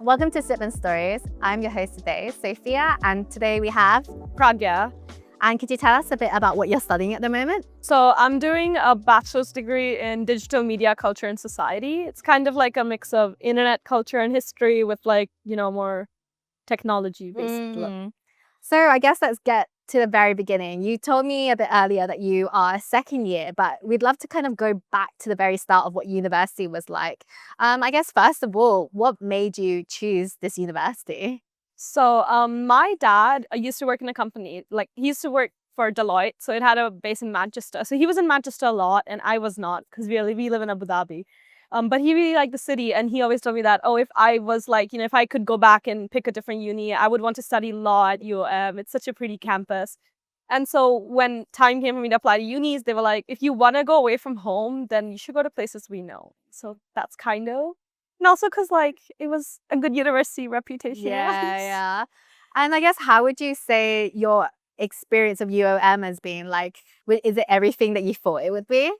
Welcome to Sipman Stories. I'm your host today, Sophia, and today we have Pragya. And could you tell us a bit about what you're studying at the moment? So I'm doing a bachelor's degree in digital media culture and society. It's kind of like a mix of internet culture and history with more technology based. So I guess let's get to the very beginning. You told me a bit earlier that you are a second year, but we'd love to kind of go back to the very start of what university was like. I guess first of all, what made you choose this university? So my dad used to work in a company, like he used to work for Deloitte. So it had a base in Manchester. So he was in Manchester a lot and I was not because we live in Abu Dhabi. But he really liked the city and he always told me that, if I was if I could go back and pick a different uni, I would want to study law at UOM. It's such a pretty campus. And so when time came for me to apply to unis, they were like, if you want to go away from home, then you should go to places we know. So that's kind of, and also because it was a good university reputation. Yeah. And I guess how would you say your experience of UOM has been? Like, is it everything that you thought it would be?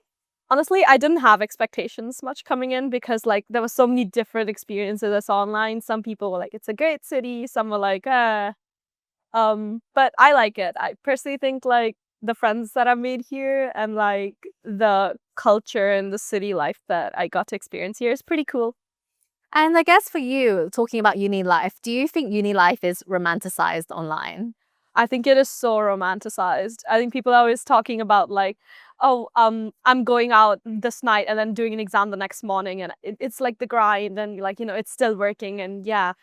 Honestly, I didn't have expectations much coming in because there were so many different experiences online. Some people were like, it's a great city. Some were like, but I like it. I personally think the friends that I've made here and the culture and the city life that I got to experience here is pretty cool. And I guess for you, talking about uni life, do you think uni life is romanticized online? I think it is so romanticized. I think people are always talking about I'm going out this night and then doing an exam the next morning, and it's like the grind and it's still working and yeah.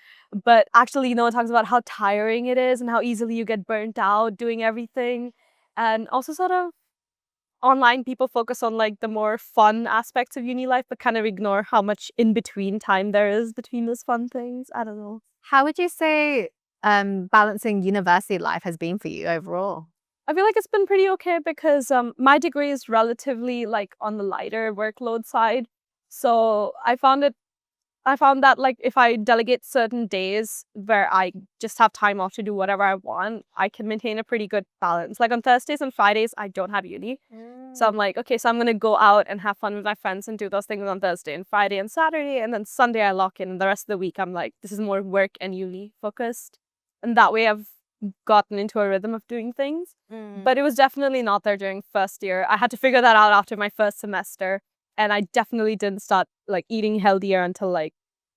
But actually, it talks about how tiring it is and how easily you get burnt out doing everything, and also sort of online people focus on the more fun aspects of uni life, but kind of ignore how much in between time there is between those fun things. I don't know. How would you say balancing university life has been for you overall? I feel like it's been pretty okay because my degree is relatively on the lighter workload side. So I found that if I delegate certain days where I just have time off to do whatever I want, I can maintain a pretty good balance. Like on Thursdays and Fridays, I don't have uni. So I'm like, okay, so I'm going to go out and have fun with my friends and do those things on Thursday and Friday and Saturday. And then Sunday I lock in. And the rest of the week, I'm like, this is more work and uni focused. And that way I've gotten into a rhythm of doing things. But it was definitely not there during first year. I had to figure that out after my first semester. And I definitely didn't start eating healthier until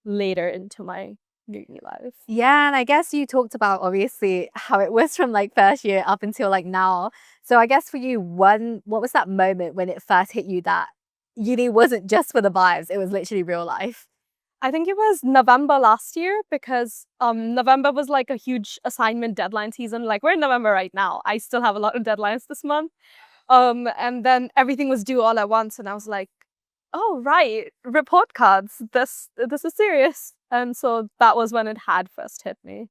later into my uni life. Yeah, and I guess you talked about obviously how it was from first year up until now. So I guess for you, what was that moment when it first hit you that uni wasn't just for the vibes, it was literally real life? I think it was November last year because November was a huge assignment deadline season. We're in November right now. I still have a lot of deadlines this month. And then everything was due all at once and I was like, oh, right, report cards. This is serious. And so that was when it had first hit me.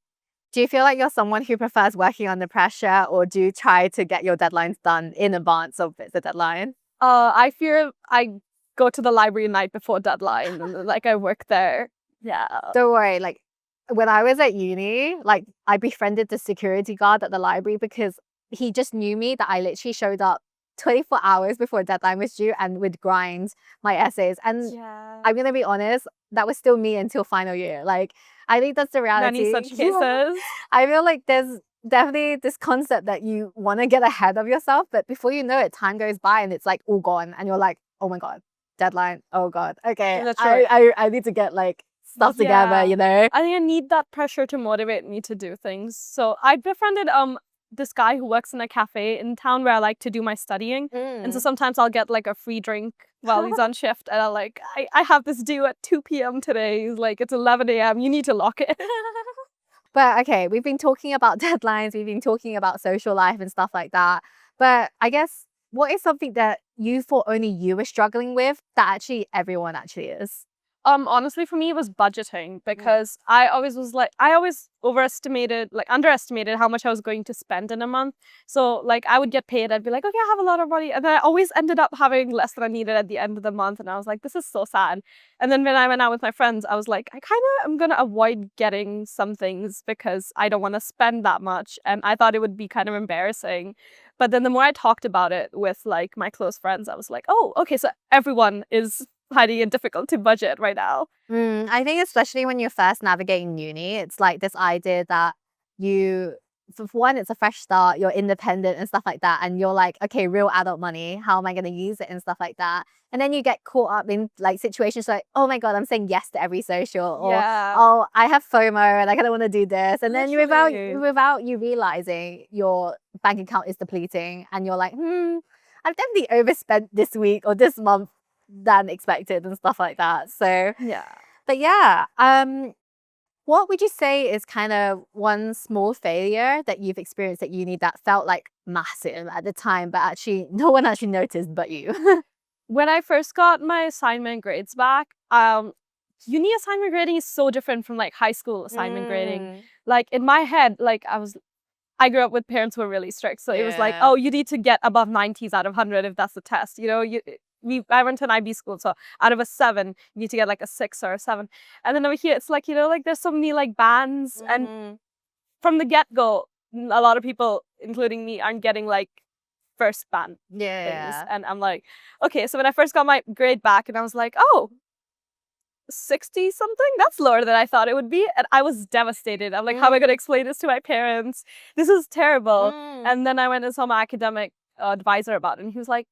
Do you feel like you're someone who prefers working under pressure, or do you try to get your deadlines done in advance of the deadline? I fear I go to the library night before deadline and I work there. Yeah. Don't worry, when I was at uni, I befriended the security guard at the library because he just knew me that I literally showed up 24 hours before deadline was due and would grind my essays. And yeah. I'm gonna be honest, that was still me until final year. I think that's the reality. Many such cases. I feel like there's definitely this concept that you want to get ahead of yourself, but before you know it, time goes by and it's all gone and you're like, oh my God, deadline. Oh God. Okay. That's right. I need to get stuff together, I think I need that pressure to motivate me to do things. So I befriended this guy who works in a cafe in town where I like to do my studying. And so sometimes I'll get a free drink while he's on shift and I have this due at 2 p.m. today. He's like, it's 11 a.m. You need to lock it. But okay, we've been talking about deadlines, we've been talking about social life and stuff like that. But I guess what is something that you thought only you were struggling with that actually everyone actually is? Honestly, for me, it was budgeting because I always underestimated how much I was going to spend in a month. So I would get paid, I'd be like, okay, I have a lot of money. And then I always ended up having less than I needed at the end of the month. And I was like, this is so sad. And then when I went out with my friends, I was like, I kind of am going to avoid getting some things because I don't want to spend that much. And I thought it would be kind of embarrassing. But then the more I talked about it with my close friends, I was like, oh, okay, so everyone is finding it difficult to budget right now. I think especially when you're first navigating uni, it's like this idea that you, for one, it's a fresh start, you're independent and stuff like that. And you're like, okay, real adult money, how am I going to use it and stuff like that? And then you get caught up in like situations like, oh my God, I'm saying yes to every social, or Yeah, oh, I have FOMO and I kind of want to do this. And then literally. without you realizing your bank account is depleting and you're like, I've definitely overspent this week or this month than expected and stuff like that. So, Yeah. but yeah, what would you say is kind of one small failure that you've experienced at uni that felt like massive at the time, but actually no one actually noticed but you? When I first got my assignment grades back, uni assignment grading is so different from like high school assignment grading. Mm, Like in my head, like I grew up with parents who were really strict. So it was like, yeah. oh, you need to get above 90s out of 100 if that's the test. You know, I went to an IB school, so out of a 7, you need to get like a 6 or a 7. And then over here, it's like, you know, like there's so many like bands. And Mhm. from the get-go, a lot of people, including me, aren't getting like first band things. Yeah. And I'm like, okay, so when I first got my grade back and I was like, oh, 60 something, that's lower than I thought it would be, and I was devastated. I'm like, how am I going to explain this to my parents? This is terrible. Mm. And then I went and saw my academic advisor about it, and he was like,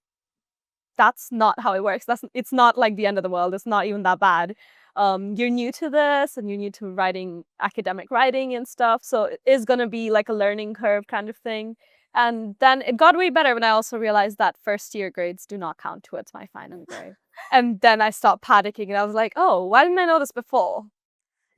that's not how it works. It's not like the end of the world. It's not even that bad. You're new to this and you're new to writing, academic writing and stuff, so it is going to be like a learning curve kind of thing. And then it got way better when I also realized that first year grades do not count towards my final grade. And then I stopped panicking and I was like, oh, why didn't I know this before?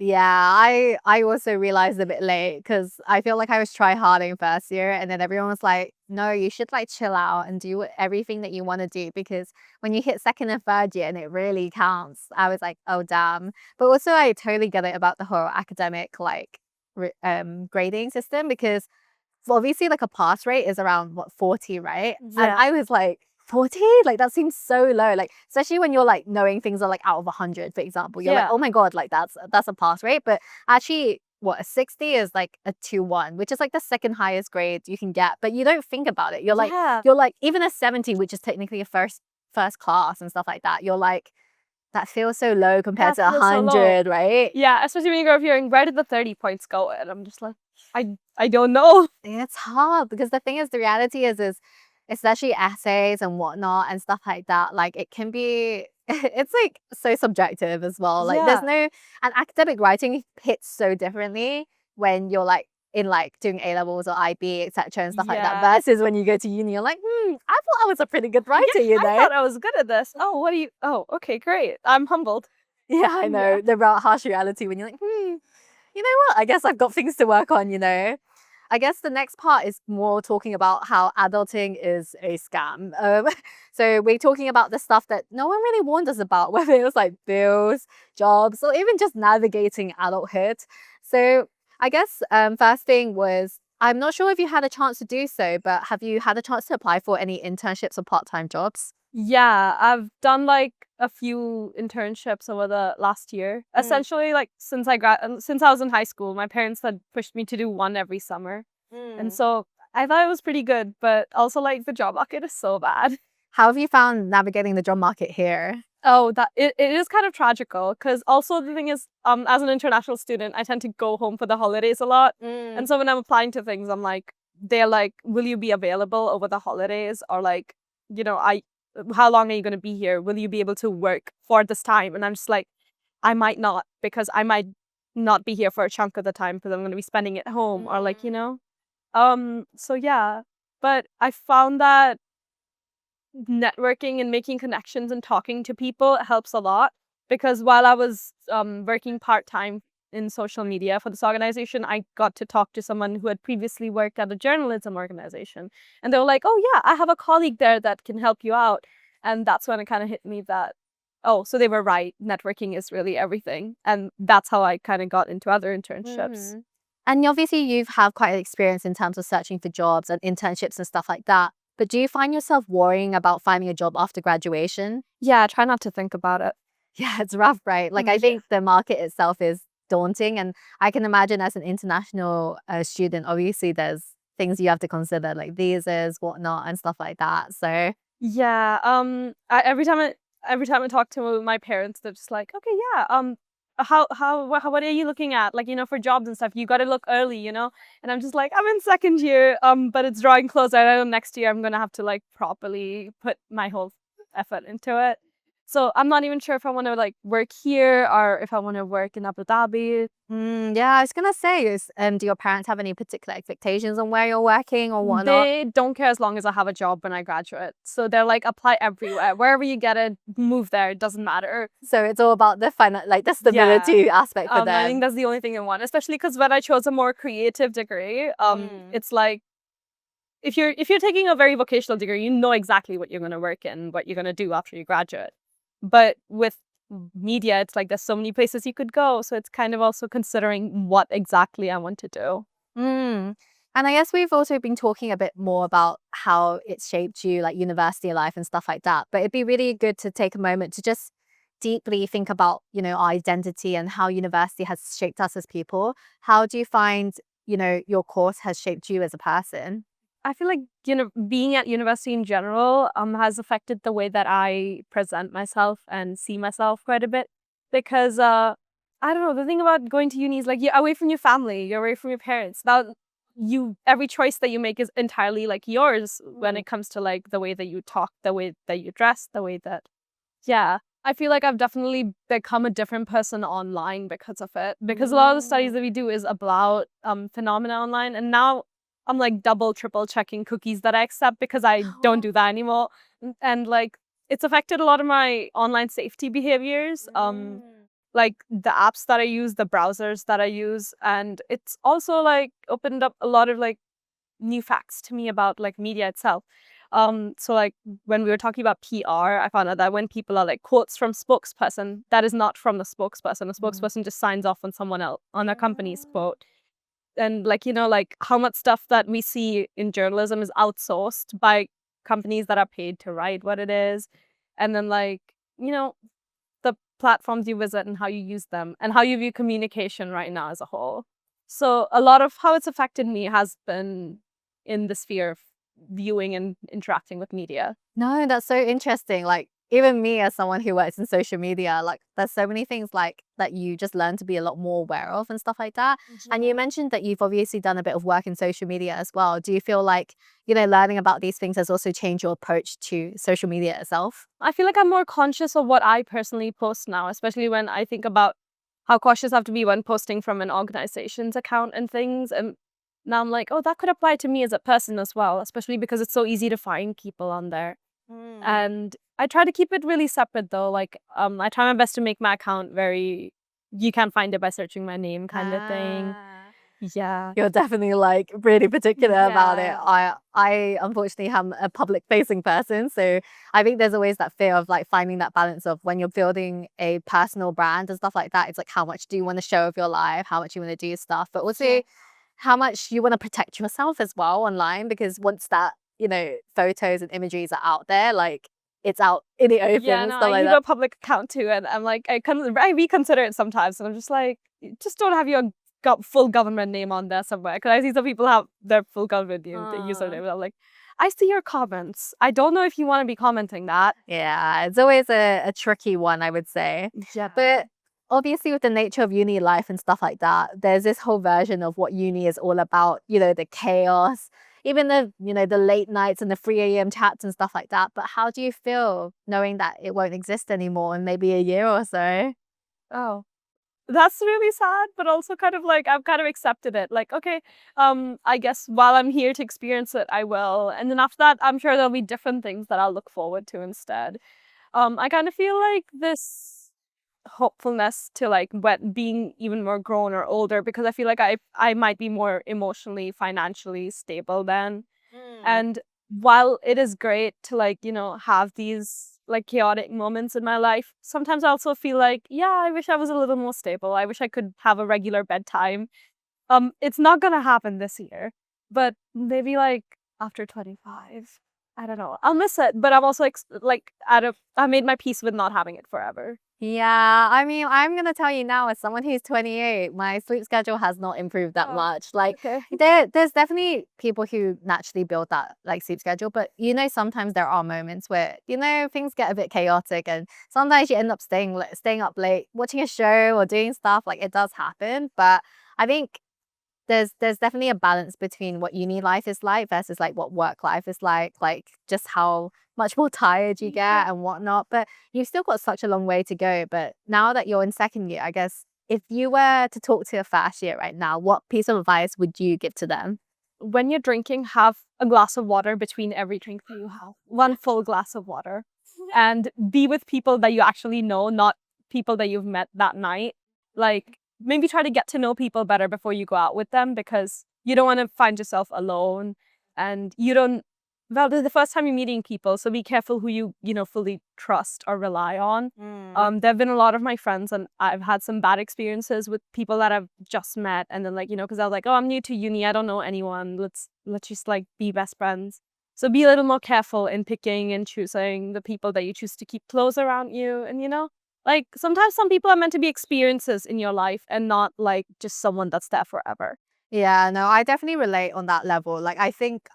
Yeah, I also realized a bit late because I feel like I was try harding first year, and then everyone was like, no, you should like chill out and do everything that you want to do, because when you hit second and third year and it really counts. I was like, oh damn. But also I totally get it about the whole academic like grading system, because obviously like a pass rate is around what, 40, right? And Yeah. I was like, 40? Like that seems so low. Like especially when you're like knowing things are like out of 100, for example. You're like, Yeah. oh my God, like that's a pass rate. But actually what, a 60 is like a 2-1, which is like the second highest grade you can get. But you don't think about it. Yeah. You're like even a 70, which is technically a first class and stuff like that. You're like, that feels so low compared That to a feels so low. 100, right? Yeah, especially when you grow up hearing, where did the 30 points go? And I'm just like, I don't know. It's hard because the thing is, the reality is especially essays and whatnot and stuff like that, like it can be, it's like so subjective as well. Like there's Yeah. no, and academic writing hits so differently when you're like in like doing A levels or IB, etc. and stuff like that, Yeah. versus when you go to uni, you're like, I thought I was a pretty good Yeah, writer, you I know? thought I was good at this. Oh, what do you? Oh, okay, great. I'm humbled. Yeah, I Yeah. know. The harsh reality when you're like, you know what? I guess I've got things to work on, you know? I guess the next part is more talking about how adulting is a scam. So we're talking about the stuff that no one really warned us about, whether it was like bills, jobs, or even just navigating adulthood. So I guess first thing was, I'm not sure if you had a chance to do so, but have you had a chance to apply for any internships or part-time jobs? Yeah, I've done like a few internships over the last year. Mm, Essentially, like since since I was in high school, my parents had pushed me to do one every summer. And mm. so I thought it was pretty good, but also like the job market is so bad. How have you found navigating the job market here? Oh, that it is kind of tragical because also the thing is, as an international student, I tend to go home for the holidays a lot. Mm, And so when I'm applying to things, I'm like, they're like, will you be available over the holidays? Or like, you know, how long are you going to be here? Will you be able to work for this time? And I'm just like, I might not, because I might not be here for a chunk of the time because I'm going to be spending it home, or like, you mm, know. So yeah, but I found that networking and making connections and talking to people helps a lot, because while I was working part-time in social media for this organization, I got to talk to someone who had previously worked at a journalism organization, and they were like, oh yeah, I have a colleague there that can help you out. And that's when it kind of hit me that, oh, so they were right, networking is really everything. And that's how I kind of got into other internships. mhm. And obviously you've had quite an experience in terms of searching for jobs and internships and stuff like that. But do you find yourself worrying about finding a job after graduation? Yeah, try not to think about it. Yeah, it's rough, right? Like I Yeah. think the market itself is daunting, and I can imagine as an international student, obviously there's things you have to consider like visas, whatnot, and stuff like that. So Yeah, every time every time I talk to my parents, they're just like, okay, yeah, what are you looking at? Like, for jobs and stuff, you got to look early, And I'm just like, I'm in second year, but it's drawing closer. I know next year I'm gonna have to like properly put my whole effort into it. So I'm not even sure if I want to like work here or if I want to work in Abu Dhabi. Yeah, I was gonna say, do your parents have any particular expectations on where you're working or whatnot? They don't care as long as I have a job when I graduate. So they're like, apply everywhere. Wherever you get it, move there. It doesn't matter. So it's all about the like the Yeah. stability aspect for I think them. that's the only thing I want, especially because when I chose a more creative degree, it's like if you're taking a very vocational degree, you know exactly what you're going to work in, what you're going to do after you graduate. But with media, it's like there's so many places you could go. So it's kind of also considering what exactly I want to do. Mm. And I guess we've also been talking a bit more about how it's shaped you, like university life and stuff like that. But it'd be really good to take a moment to just deeply think about, our identity and how university has shaped us as people. How do you find, your course has shaped you as a person? I feel like, being at university in general has affected the way that I present myself and see myself quite a bit. Because I don't know, the thing about going to uni is like you're away from your family, you're away from your parents. Now every choice that you make is entirely like yours when it comes to like the way that you talk, the way that you dress, the way that yeah. I feel like I've definitely become a different person online because of it. Because a lot of the studies that we do is about phenomena online, and now I'm like double, triple checking cookies that I accept because I don't do that anymore. And like it's affected a lot of my online safety behaviors. Like the apps that I use, the browsers that I use, and it's also like opened up a lot of like new facts to me about like media itself. So like when we were talking about PR, I found out that when people are like quotes from spokesperson, that is not from the spokesperson. The spokesperson just signs off on someone else on a company's quote. And like, like how much stuff that we see in journalism is outsourced by companies that are paid to write what it is. And then like, the platforms you visit and how you use them and how you view communication right now as a whole. So a lot of how it's affected me has been in the sphere of viewing and interacting with media. No, that's so interesting. Like, even me as someone who works in social media, like there's so many things like that you just learn to be a lot more aware of and stuff like that. And you mentioned that you've obviously done a bit of work in social media as well. Do you feel like, learning about these things has also changed your approach to social media itself? I feel like I'm more conscious of what I personally post now, especially when I think about how cautious I have to be when posting from an organization's account and things. And now I'm like, oh, that could apply to me as a person as well, especially because it's so easy to find people on there. And I try to keep it really separate though. Like, I try my best to make my account very, you can't find it by searching my name kind of thing. Yeah. You're definitely like really particular about it. Yeah. I unfortunately am a public facing person. So I think there's always that fear of like finding that balance of when you're building a personal brand and stuff like that. It's like how much do you want to show of your life, how much you want to do stuff, but also how much you want to protect yourself as well online, because once that, photos and images are out there, like it's out in the open Yeah, and no, stuff I like use that. a public account too, and I'm like, I reconsider it sometimes, and I'm just like, just don't have your full government name on there somewhere. Because I see some people have their full government name, their username, and I'm like, I see your comments. I don't know if you want to be commenting that. Yeah, it's always a tricky one, I would say. Yeah. But obviously with the nature of uni life and stuff like that, there's this whole version of what uni is all about, the chaos, even the late nights and the 3 a.m. chats and stuff like that. But how do you feel knowing that it won't exist anymore in maybe a year or so? Oh. That's really sad, but also kind of like I've kind of accepted it. Like, okay, I guess while I'm here to experience it, I will. And then after that, I'm sure there'll be different things that I'll look forward to instead. I kind of feel like this hopefulness to like being even more grown or older, because I feel like I might be more emotionally, financially stable then. And while it is great to like, have these like chaotic moments in my life, sometimes I also feel like, yeah, I wish I was a little more stable. I wish I could have a regular bedtime. It's not gonna happen this year, but maybe like after 25. I don't know. I'll miss it, but I'm also like I made my peace with not having it forever. Yeah, I mean, I'm gonna tell you now, as someone who's 28, my sleep schedule has not improved that Oh, much. Like, okay. there's definitely people who naturally build that like sleep schedule, but sometimes there are moments where things get a bit chaotic, and sometimes you end up staying up late, watching a show or doing stuff. Like, it does happen, but I think there's definitely a balance between what uni life is like versus like what work life is like just how much more tired you Yeah. get and whatnot. But you've still got such a long way to go. But now that you're in second year, I guess if you were to talk to a first year right now, what piece of advice would you give to them? When you're drinking, have a glass of water between every drink that you have. One full glass of water. And be with people that you actually know, not people that you've met that night. Like, maybe try to get to know people better before you go out with them, because you don't want to find yourself alone, and you don't, well, this is the first time you're meeting people, so be careful who you fully trust or rely on. There have been a lot of my friends, and I've had some bad experiences with people that I've just met, and then because I was like, oh, I'm new to uni, I don't know anyone, let's just like be best friends. So be a little more careful in picking and choosing the people that you choose to keep close around you. And like, sometimes some people are meant to be experiences in your life and not like just someone that's there forever. Yeah, no, I definitely relate on that level. Like, I think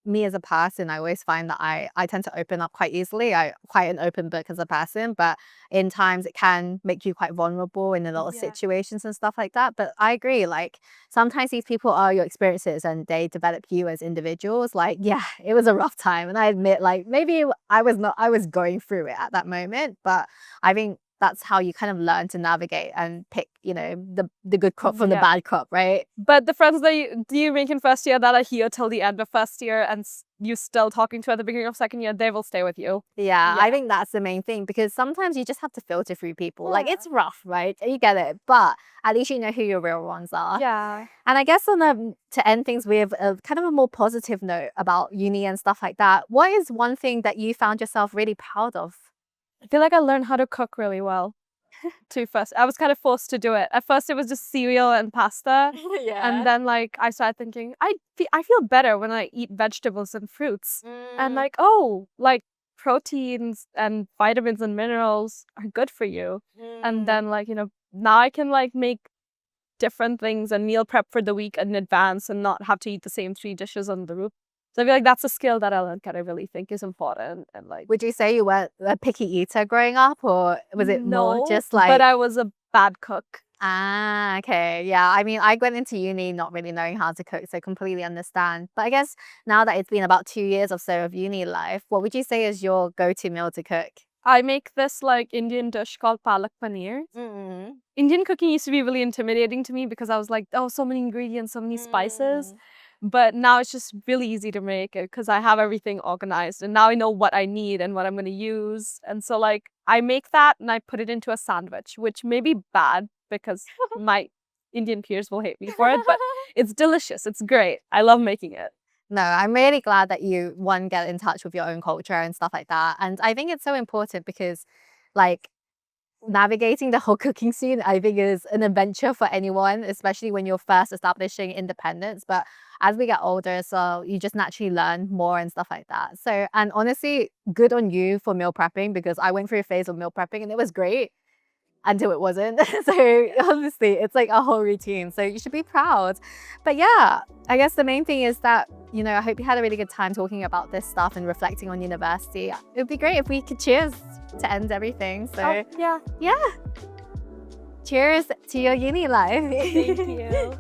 me as a person, I always find that I tend to open up quite easily. I quite an open book as a person, but in times it can make you quite vulnerable in a lot of Yeah. situations and stuff like that. But I agree, like sometimes these people are your experiences and they develop you as individuals. Like, yeah, it was a rough time. And I admit, like, maybe I was going through it at that moment, but I think that's how you kind of learn to navigate and pick, the good crop from the Yeah. bad crop, right? But the friends that you make in first year that are here till the end of first year, and you still talking to at the beginning of second year, they will stay with you. Yeah, Yeah. I think that's the main thing because sometimes you just have to filter through people. Like, Yeah. it's rough, right? You get it, but at least you know who your real ones are. Yeah. And I guess to end things with a kind of a more positive note about uni and stuff like that, what is one thing that you found yourself really proud of? I feel like I learned how to cook really well too first. I was kind of forced to do it. At first it was just cereal and pasta. And then like I started thinking, I feel better when I eat vegetables and fruits. And like, oh, like proteins and vitamins and minerals are good for you. And then like, now I can like make different things and meal prep for the week in advance and not have to eat the same 3 dishes on the roof. So I feel like that's a skill that I learned that I really think is important. And like, Would you say you were a picky eater growing up, or was it more no, just but like, I was a bad cook. okay, yeah. I mean, I went into uni not really knowing how to cook, so completely understand. But I guess now that it's been about 2 years or so of uni life, what would you say is your go-to meal to cook? I make this like Indian dish called palak paneer. Indian cooking used to be really intimidating to me because I was like, oh, so many ingredients, so many spices. But now it's just really easy to make it because I have everything organized and now I know what I need and what I'm going to use. And so like I make that and I put it into a sandwich, which may be bad because my Indian peers will hate me for it, but it's delicious. It's great. I love making it. No, I'm really glad that you, one, get in touch with your own culture and stuff like that. And I think it's so important because, like, navigating the whole cooking scene, I think, is an adventure for anyone, especially when you're first establishing independence. But as we get older, so you just naturally learn more and stuff like that. So, and honestly, good on you for meal prepping, because I went through a phase of meal prepping and it was great until it wasn't. So honestly, it's like a whole routine. So you should be proud. But yeah, I guess the main thing is that, I hope you had a really good time talking about this stuff and reflecting on university. It would be great if we could cheers to end everything. So Oh, yeah. yeah. Cheers to your uni life. Thank you.